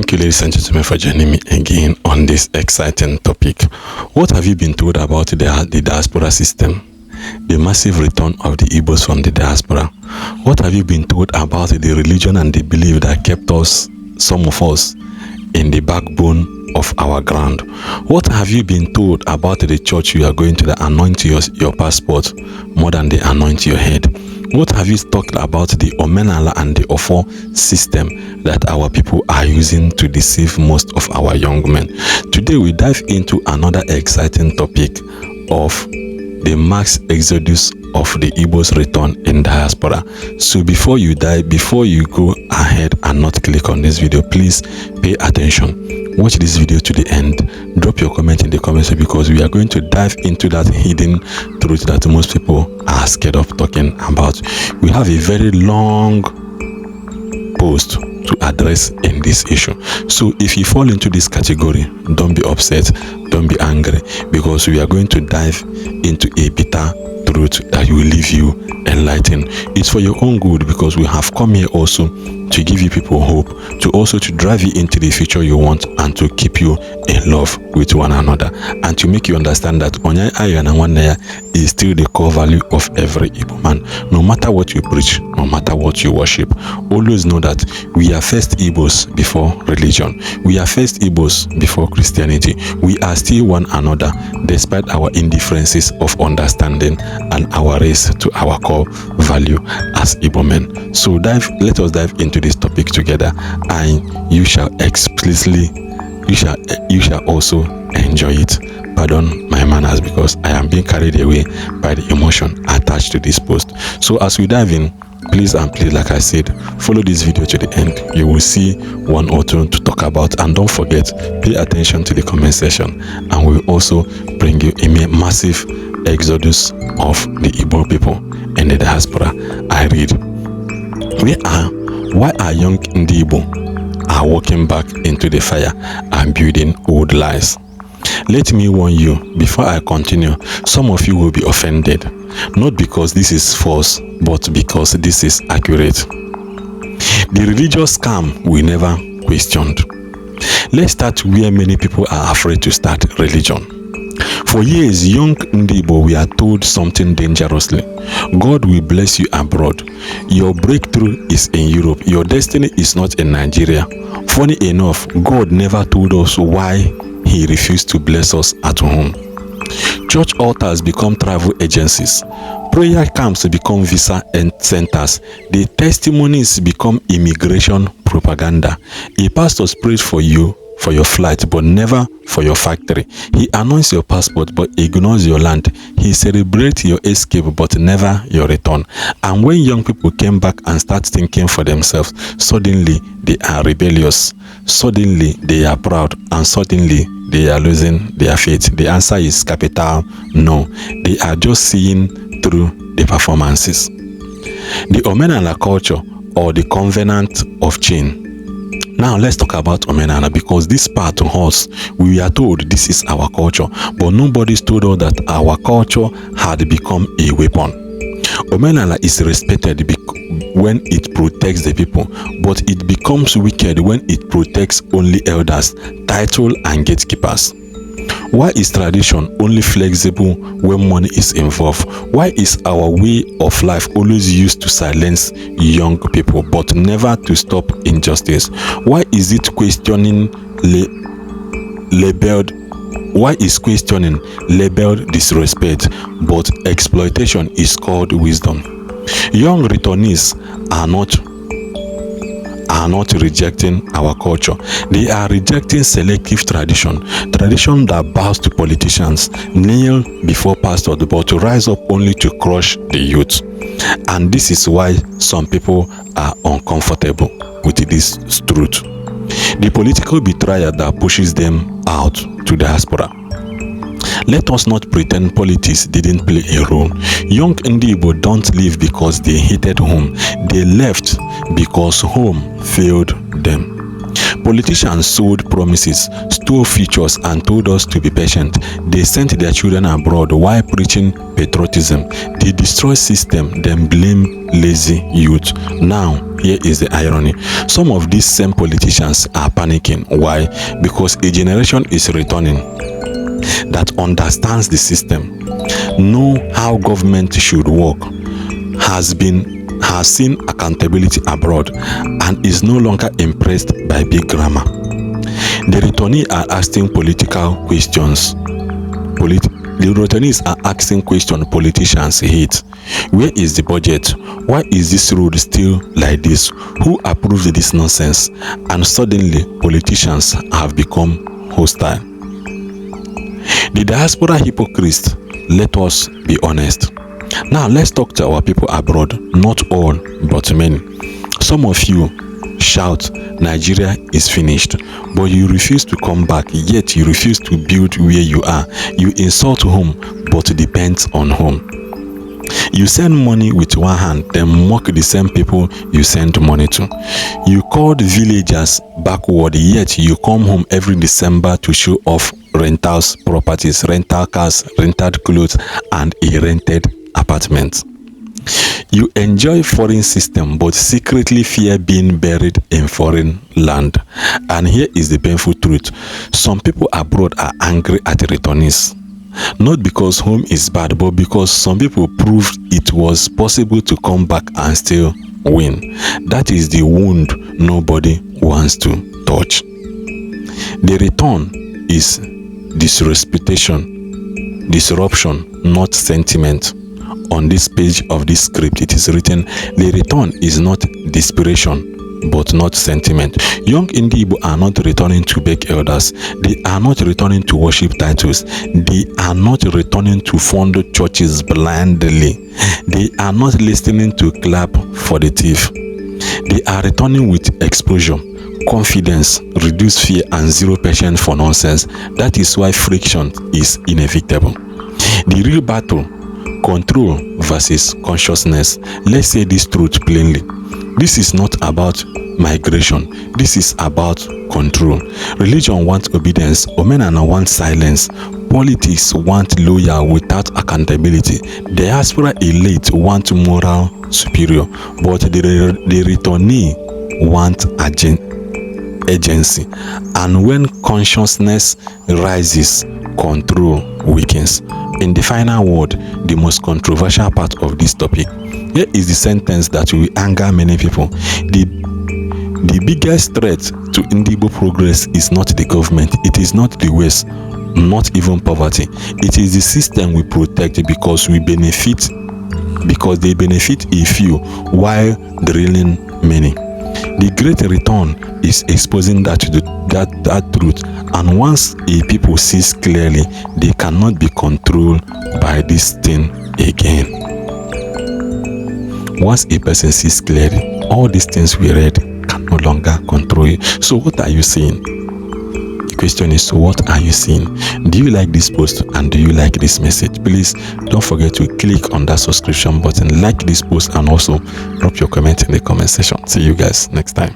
Thank you, ladies and gentlemen, for joining me again on this exciting topic. What have you been told about the diaspora system? The massive return of the Igbos from the diaspora. What have you been told about the religion and the belief that kept us, some of us, in the backbone of our ground? What have you been told about the church you are going to that anoint your passport more than they anoint your head? What have you talked about the Omenala and the Ofo system that our people are using to deceive most of our young men? Today we dive into another exciting topic of the mass exodus of the Igbos return in diaspora. So before you go ahead and not click on this video, please pay attention. Watch this video to the end. Drop your comment in the comments because we are going to dive into that hidden truth that most people are scared of talking about. We have a very long post to address in this issue. So if you fall into this category, don't be upset, don't be angry, because we are going to dive into a bitter truth that will leave you enlightened. It's for your own good, because we have come here also to give you people hope, to drive you into the future you want, and to keep you in love with one another, and to make you understand that Onya Aya na Wanaya is still the core value of every Igbo man. No matter what you preach, no matter what you worship, always know that we are first Igbos before religion. We are first Igbos before Christianity. We are still one another despite our indifferences of understanding and our race to our core value as Igbo men. So let us dive into this topic together, and you shall also enjoy it. Pardon my manners, because I am being carried away by the emotion attached to this post. So as we dive in, please, like I said, follow this video to the end. You will see one or two to talk about, and don't forget, pay attention to the comment section, and we will also bring you a massive exodus of the Igbo people in the diaspora. I read, why are young Ndigbo are walking back into the fire and building old lies? Let me warn you, before I continue, some of you will be offended, not because this is false, but because this is accurate. The religious scam we never questioned. Let's start where many people are afraid to start religion. For years, young Ndigbo were told something dangerously. God will bless you abroad. Your breakthrough is in Europe. Your destiny is not in Nigeria. Funny enough, God never told us why He refused to bless us at home. Church altars become travel agencies. Prayer camps become visa centers. The testimonies become immigration propaganda. A pastor prays for you for your flight, but never for your factory. He anoints your passport, but ignores your land. He celebrates your escape, but never your return. And when young people came back and start thinking for themselves, suddenly they are rebellious. Suddenly they are proud, and suddenly they are losing their faith. The answer is capital no. They are just seeing through the performances. The Omenala culture, or the covenant of chain. Now let's talk about Omenala, because this part to us, we are told this is our culture, but nobody's told us that our culture had become a weapon. Omenala is respected when it protects the people, but it becomes wicked when it protects only elders, title and gatekeepers. Why is tradition only flexible when money is involved? Why is our way of life always used to silence young people but never to stop injustice? Why is it questioning labeled disrespect, but exploitation is called wisdom? Young returnees are not rejecting our culture. They are rejecting selective tradition that bows to politicians, kneel before pastors, but to rise up only to crush the youth. And this is why some people are uncomfortable with this truth. The political betrayal that pushes them out to diaspora. Let us not pretend politics didn't play a role. Young Ndigbo don't leave because they hated home. They left because home failed them. Politicians sold promises, stole futures, and told us to be patient. They sent their children abroad while preaching patriotism. They destroy system, then blame lazy youth. Now, here is the irony. Some of these same politicians are panicking. Why? Because a generation is returning that understands the system, know how government should work, has seen accountability abroad, and is no longer impressed by big grammar. The returnees are asking political questions. The returnees are asking questions politicians hate. Where is the budget? Why is this road still like this? Who approved this nonsense? And suddenly, politicians have become hostile. The diaspora hypocrites, let us be honest. Now let's talk to our people abroad, not all, but many. Some of you shout, Nigeria is finished, but you refuse to come back, yet you refuse to build where you are. You insult home, but depend on home. You send money with one hand, then mock the same people you send money to. You call the villagers backward, yet you come home every December to show off rentals, properties, rental cars, rented clothes, and a rented apartment. You enjoy foreign system but secretly fear being buried in foreign land. And here is the painful truth. Some people abroad are angry at returnees. Not because home is bad, but because some people proved it was possible to come back and still win. That is the wound nobody wants to touch. The return is disruption, not sentiment. On this page of this script, it is written, the return is not desperation, but not sentiment. Young Ndigbo are not returning to beg elders. They are not returning to worship titles. They are not returning to fund churches blindly. They are not listening to clap for the thief. They are returning with exposure, confidence, reduced fear, and zero patience for nonsense. That is why friction is inevitable. The real battle, control versus consciousness. Let's say this truth plainly. This is not about migration. This is about control. Religion wants obedience. Omenana wants silence. Politics want loyal without accountability. Diaspora elite want moral superior. But the returnee want agency. And when consciousness rises, control weakens. In the final word, the most controversial part of this topic, here is the sentence that will anger many people. The biggest threat to Ndigbo progress is not the government, it is not the West, not even poverty. It is the system we protect because they benefit a few while drilling many. The great return is exposing that truth, and once a people sees clearly, they cannot be controlled by this thing again. Once a person sees clearly, all these things we read can no longer control you. So what are you seeing? The question is, what are you seeing? Do you like this post and do you like this message? Please don't forget to click on that subscription button, like this post, and also drop your comment in the comment section. See you guys next time.